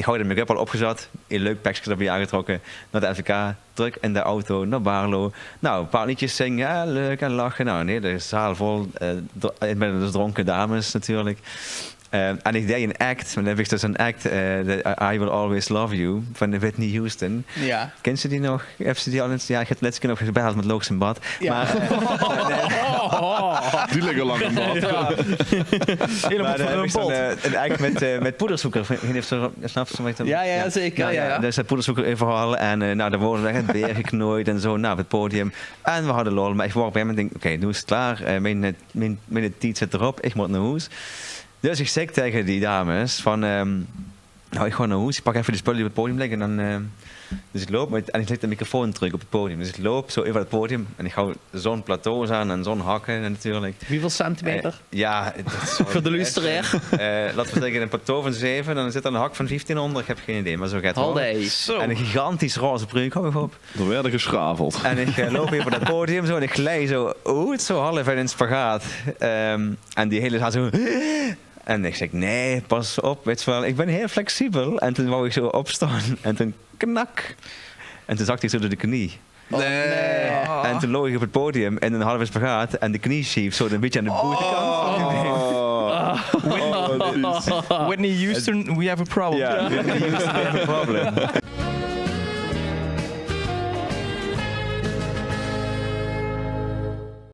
ik hou de make-up al opgezet. Een leuk pakje erbij aangetrokken. Naar de FVK, druk in de auto, naar Barlo. Nou, een paar liedjes zingen, ja, leuk en lachen. Nou nee, de zaal vol. Met dus dronken dames natuurlijk. En ik deed een act, dan heb ik dus een act, I Will Always Love You, van de Whitney Houston. Ja. Ken ze die nog? Heb ze die al eens? Ja, ik heb het laatste keer nog gebeld met Loos in bad. Ja. Maar, Die liggen lang in bad. maar dan heb ik zo'n een act met poederzoeker. Snap je wat ik Ja, zeker. Ja. Dus het poederzoeker in verhaal. En nou, dan worden we echt het beer geknooid en zo naar het podium. En we hadden lol. Maar ik word bij hem en denk, oké, nu is het klaar. Mijn tiet zit erop. Ik moet naar huis. Dus ik zeg tegen die dames van, nou ik ga naar huis, ik pak even de spullen die op het podium liggen en dan, dus ik loop en ik leg de microfoon terug op het podium. Dus ik loop zo over het podium en ik hou zo'n plateaus aan en zo'n hakken natuurlijk. Hoeveel centimeter? Ja, dat is Voor de luisteraar. laten we zeggen een plateau van 7 en dan zit er een hak van 1500, ik heb geen idee, maar zo gaat het wel. Allee. En een gigantisch roze pruik, hou even op. Er werden geschraveld. En ik loop even op dat podium zo en ik glij zo, zo half in een spagaat. En die hele zaal zo... En ik zeg, nee, pas op, weet je wel, ik ben heel flexibel. En toen wou ik zo opstaan en toen knak. En toen zakte ik zo door de knie. Nee. En toen loog ik op het podium in een halve spagaat en de knie schief zo een beetje aan de bovenkant. Whitney Houston, we have a problem. Ja, we have a problem.